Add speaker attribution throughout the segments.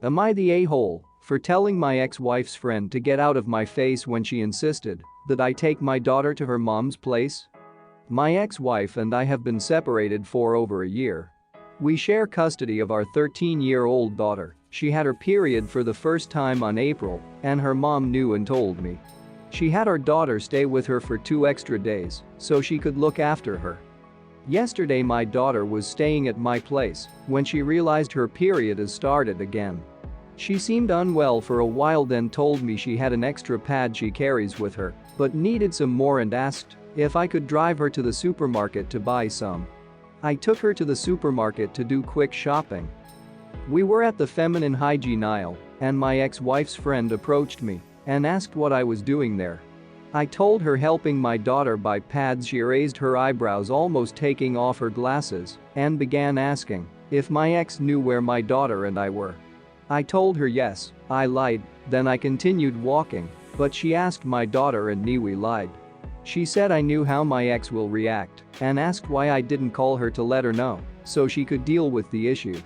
Speaker 1: Am I the a-hole for telling my ex-wife's friend to get out of my face when she insisted that I take my daughter to her mom's place? My ex-wife and I have been separated for over a year. We share custody of our 13-year-old daughter. She had her period for the first time on April, and her mom knew and told me. She had our daughter stay with her for 2 extra days so she could look after her. Yesterday my daughter was staying at my place when she realized her period has started again. She seemed unwell for a while, then told me she had an extra pad she carries with her but needed some more and asked if I could drive her to the supermarket to buy some. I took her to the supermarket to do quick shopping. We were at the feminine hygiene aisle and my ex-wife's friend approached me and asked what I was doing there. I told her helping my daughter buy pads. She raised her eyebrows, almost taking off her glasses, and began asking if my ex knew where my daughter and I were. I told her yes, I lied, then I continued walking, but she asked my daughter and knew we lied. She said I knew how my ex will react and asked why I didn't call her to let her know so she could deal with the issue.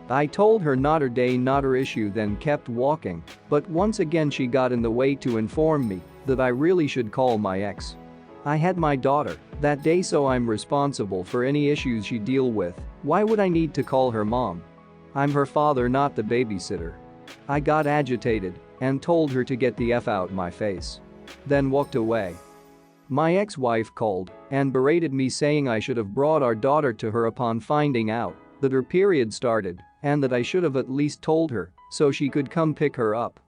Speaker 1: I told her not her day, not her issue, then kept walking, but once again she got in the way to inform me that I really should call my ex. I had my daughter that day, so I'm responsible for any issues she deal with. Why would I need to call her mom? I'm her father, not the babysitter. I got agitated and told her to get the F out my face. Then walked away. My ex-wife called and berated me, saying I should have brought our daughter to her upon finding out that her period started and that I should have at least told her so she could come pick her up.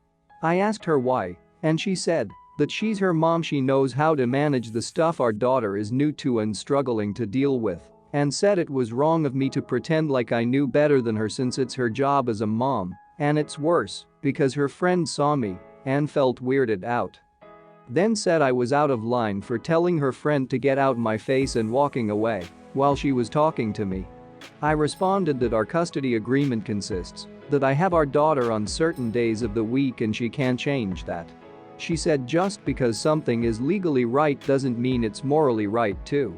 Speaker 1: I asked her why, and she said that she's her mom, she knows how to manage the stuff our daughter is new to and struggling to deal with, and said it was wrong of me to pretend like I knew better than her since it's her job as a mom, and it's worse because her friend saw me and felt weirded out. Then said I was out of line for telling her friend to get out my face and walking away while she was talking to me. I responded that our custody agreement consists that I have our daughter on certain days of the week and she can't change that. She said just because something is legally right doesn't mean it's morally right too.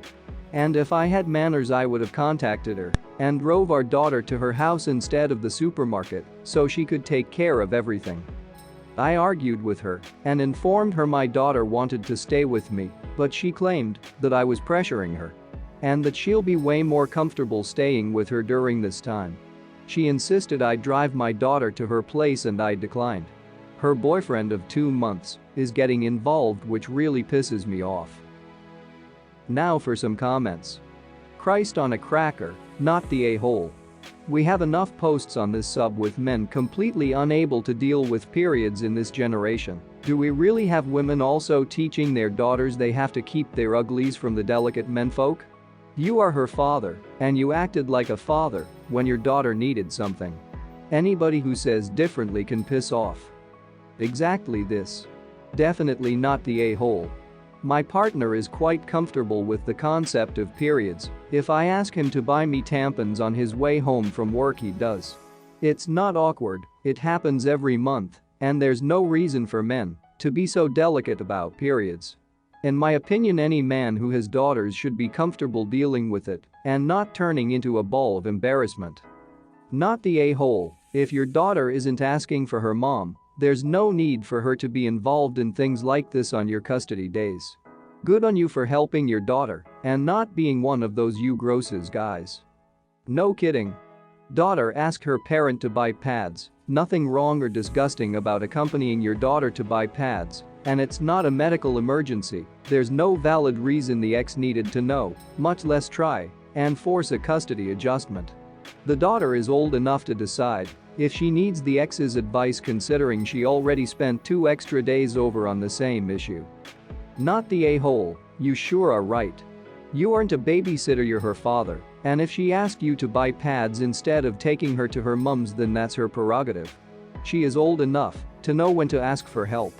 Speaker 1: And if I had manners I would have contacted her and drove our daughter to her house instead of the supermarket so she could take care of everything. I argued with her and informed her my daughter wanted to stay with me, but she claimed that I was pressuring her and that she'll be way more comfortable staying with her during this time. She insisted I drive my daughter to her place and I declined. Her boyfriend of 2 months is getting involved, which really pisses me off. Now for some comments. Christ on a cracker, not the a-hole. We have enough posts on this sub with men completely unable to deal with periods in this generation. Do we really have women also teaching their daughters they have to keep their uglies from the delicate menfolk? You are her father, and you acted like a father when your daughter needed something. Anybody who says differently can piss off. Exactly this. Definitely not the a-hole. My partner is quite comfortable with the concept of periods. If I ask him to buy me tampons on his way home from work, he does. It's not awkward, it happens every month, and there's no reason for men to be so delicate about periods. In my opinion, any man who has daughters should be comfortable dealing with it and not turning into a ball of embarrassment. Not the a-hole. If your daughter isn't asking for her mom, there's no need for her to be involved in things like this on your custody days. Good on you for helping your daughter and not being one of those you grosses guys. No kidding. Daughter asked her parent to buy pads. Nothing wrong or disgusting about accompanying your daughter to buy pads, and it's not a medical emergency. There's no valid reason the ex needed to know, much less try and force a custody adjustment. The daughter is old enough to decide if she needs the ex's advice, considering she already spent 2 extra days over on the same issue. Not the a-hole. You sure are right. You aren't a babysitter, you're her father, and if she asked you to buy pads instead of taking her to her mom's, then that's her prerogative. She is old enough to know when to ask for help.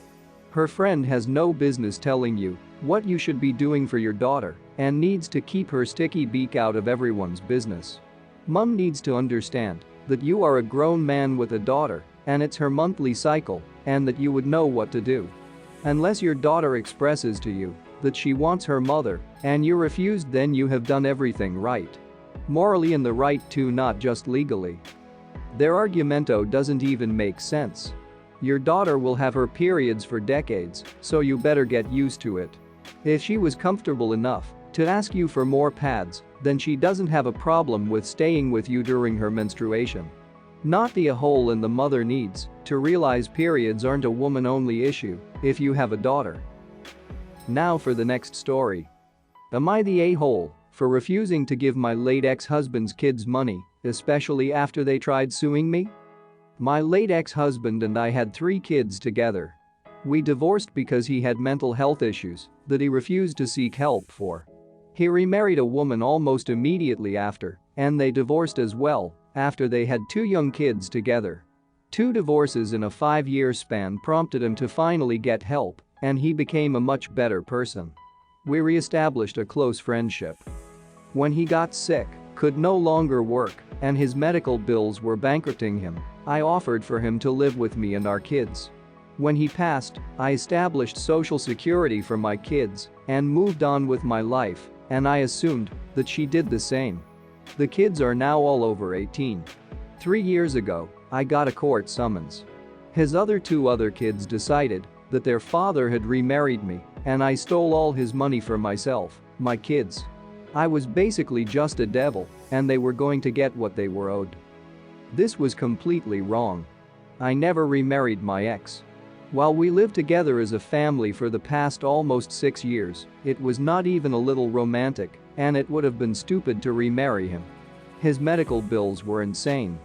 Speaker 1: Her friend has no business telling you what you should be doing for your daughter and needs to keep her sticky beak out of everyone's business. Mom needs to understand that you are a grown man with a daughter and it's her monthly cycle and that you would know what to do. Unless your daughter expresses to you that she wants her mother and you refused, then you have done everything right. Morally in the right too, not just legally. Their argumento doesn't even make sense. Your daughter will have her periods for decades, so you better get used to it. If she was comfortable enough to ask you for more pads, then she doesn't have a problem with staying with you during her menstruation. Not the a-hole in the mother needs to realize periods aren't a woman-only issue if you have a daughter. Now for the next story. Am I the a-hole for refusing to give my late ex-husband's kids money, especially after they tried suing me? My late ex-husband and I had 3 kids together. We divorced because he had mental health issues that he refused to seek help for. He remarried a woman almost immediately after, and they divorced as well after they had 2 young kids together. 2 divorces in a 5-year span prompted him to finally get help, and he became a much better person. We re-established a close friendship. When he got sick, could no longer work, and his medical bills were bankrupting him, I offered for him to live with me and our kids. When he passed, I established Social Security for my kids and moved on with my life, and I assumed that she did the same. The kids are now all over 18. 3 years ago, I got a court summons. His other 2 other kids decided that their father had remarried me, and I stole all his money for myself, my kids. I was basically just a devil, and they were going to get what they were owed. This was completely wrong. I never remarried my ex. While we lived together as a family for the past almost 6 years, it was not even a little romantic, and it would have been stupid to remarry him. His medical bills were insane.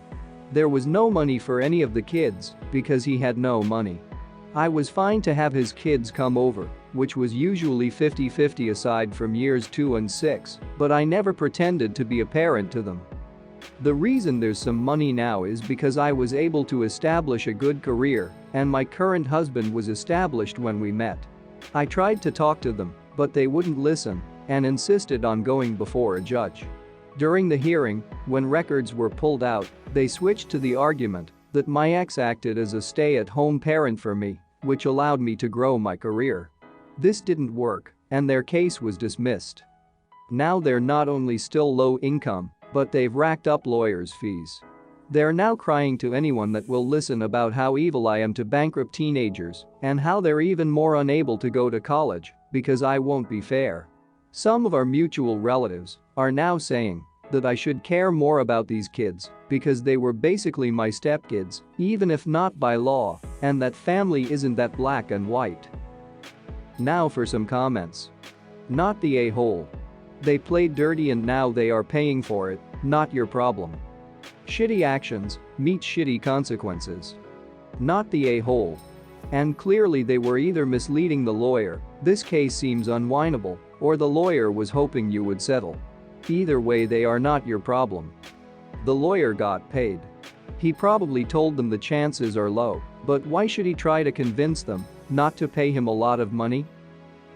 Speaker 1: There was no money for any of the kids because he had no money. I was fine to have his kids come over, which was usually 50-50 aside from years 2 and 6, but I never pretended to be a parent to them. The reason there's some money now is because I was able to establish a good career, and my current husband was established when we met. I tried to talk to them, but they wouldn't listen and insisted on going before a judge. During the hearing, when records were pulled out, they switched to the argument that my ex acted as a stay-at-home parent for me, which allowed me to grow my career. This didn't work, and their case was dismissed. Now they're not only still low income, but they've racked up lawyers' fees. They're now crying to anyone that will listen about how evil I am to bankrupt teenagers and how they're even more unable to go to college because I won't be fair. Some of our mutual relatives are now saying that I should care more about these kids because they were basically my stepkids, even if not by law, and that family isn't that black and white. Now for some comments. Not the a-hole. They played dirty and now they are paying for it, not your problem. Shitty actions meet shitty consequences. Not the a-hole. And clearly they were either misleading the lawyer, this case seems unwinnable, or the lawyer was hoping you would settle. Either way, they are not your problem. The lawyer got paid. He probably told them the chances are low, but why should he try to convince them not to pay him a lot of money?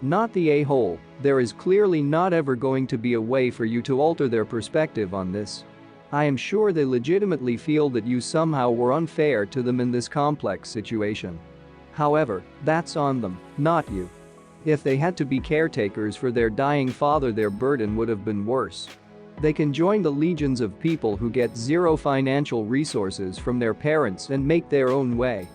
Speaker 1: Not the a-hole. There is clearly not ever going to be a way for you to alter their perspective on this. I am sure they legitimately feel that you somehow were unfair to them in this complex situation. However, that's on them, not you. If they had to be caretakers for their dying father, their burden would have been worse. They can join the legions of people who get zero financial resources from their parents and make their own way.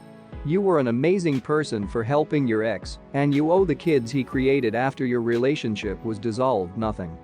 Speaker 1: You were an amazing person for helping your ex, and you owe the kids he created after your relationship was dissolved nothing.